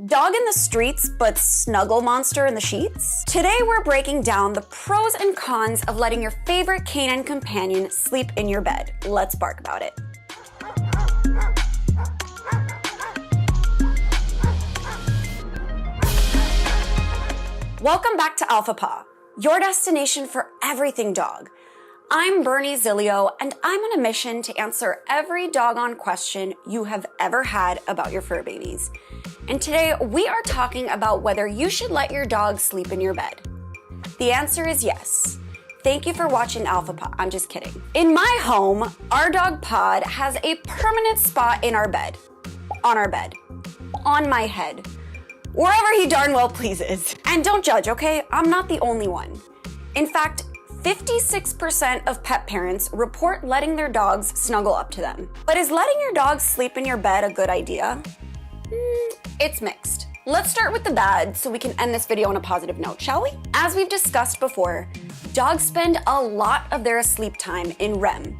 Dog in the streets, but snuggle monster in the sheets? Today we're breaking down the pros and cons of letting your favorite canine companion sleep in your bed. Let's bark about it. Welcome back to Alpha Paw, your destination for everything dog. I'm Bernie Zilio, and I'm on a mission to answer every doggone question you have ever had about your fur babies. And today we are talking about whether you should let your dog sleep in your bed. The answer is yes. Thank you for watching Alpha Paw. I'm just kidding. In my home, our dog Pod has a permanent spot in our bed, on our bed, on my head, wherever he darn well pleases. And don't judge, okay? I'm not the only one. In fact, 56% of pet parents report letting their dogs snuggle up to them. But is letting your dog sleep in your bed a good idea? It's mixed. Let's start with the bad so we can end this video on a positive note, shall we? As we've discussed before, dogs spend a lot of their sleep time in REM,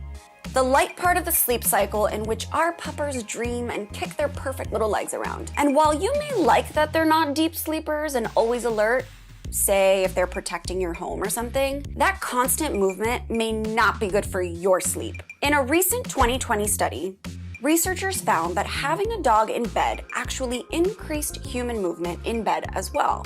the light part of the sleep cycle in which our puppers dream and kick their perfect little legs around. And while you may like that they're not deep sleepers and always alert, say if they're protecting your home or something, that constant movement may not be good for your sleep. In a recent 2020 study, researchers found that having a dog in bed actually increased human movement in bed as well.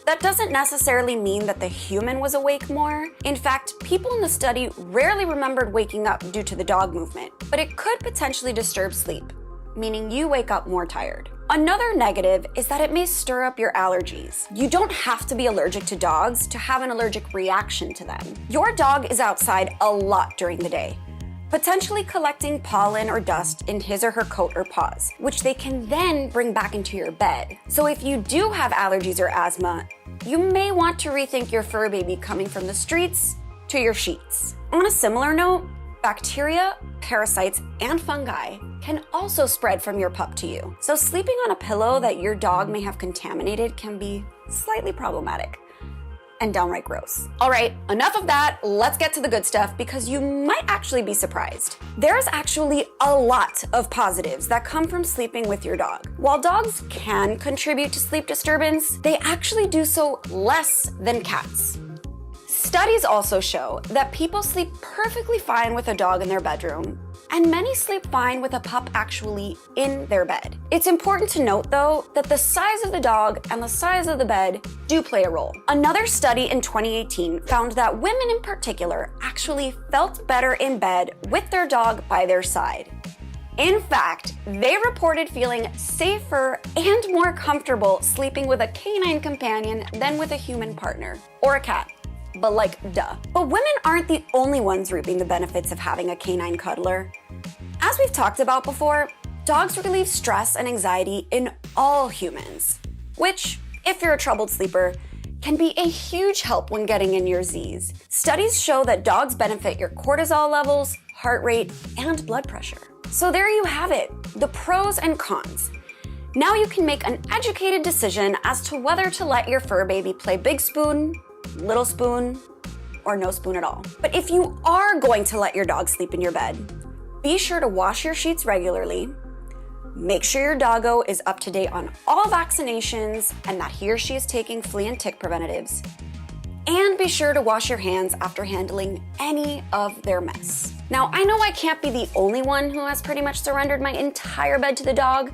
That doesn't necessarily mean that the human was awake more. In fact, people in the study rarely remembered waking up due to the dog movement, but it could potentially disturb sleep, meaning you wake up more tired. Another negative is that it may stir up your allergies. You don't have to be allergic to dogs to have an allergic reaction to them. Your dog is outside a lot during the day, potentially collecting pollen or dust in his or her coat or paws, which they can then bring back into your bed. So if you do have allergies or asthma, you may want to rethink your fur baby coming from the streets to your sheets. On a similar note, bacteria, parasites, and fungi can also spread from your pup to you. So sleeping on a pillow that your dog may have contaminated can be slightly problematic and downright gross. All right, enough of that. Let's get to the good stuff because you might actually be surprised. There's actually a lot of positives that come from sleeping with your dog. While dogs can contribute to sleep disturbance, they actually do so less than cats. Studies also show that people sleep perfectly fine with a dog in their bedroom, and many sleep fine with a pup actually in their bed. It's important to note, though, that the size of the dog and the size of the bed do play a role. Another study in 2018 found that women in particular actually felt better in bed with their dog by their side. In fact, they reported feeling safer and more comfortable sleeping with a canine companion than with a human partner or a cat. But like, duh. But women aren't the only ones reaping the benefits of having a canine cuddler. As we've talked about before, dogs relieve stress and anxiety in all humans, which, if you're a troubled sleeper, can be a huge help when getting in your Z's. Studies show that dogs benefit your cortisol levels, heart rate, and blood pressure. So there you have it, the pros and cons. Now you can make an educated decision as to whether to let your fur baby play big spoon, little spoon, or no spoon at all. But if you are going to let your dog sleep in your bed, be sure to wash your sheets regularly, make sure your doggo is up to date on all vaccinations and that he or she is taking flea and tick preventatives, and be sure to wash your hands after handling any of their mess. Now, I know I can't be the only one who has pretty much surrendered my entire bed to the dog,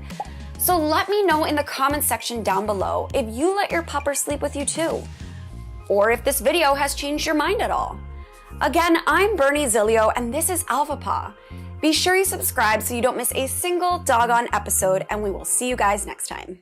so let me know in the comment section down below if you let your pupper sleep with you too, or if this video has changed your mind at all. Again, I'm Bernie Zilio, and this is Alpha Paw. Be sure you subscribe so you don't miss a single doggone episode, and we will see you guys next time.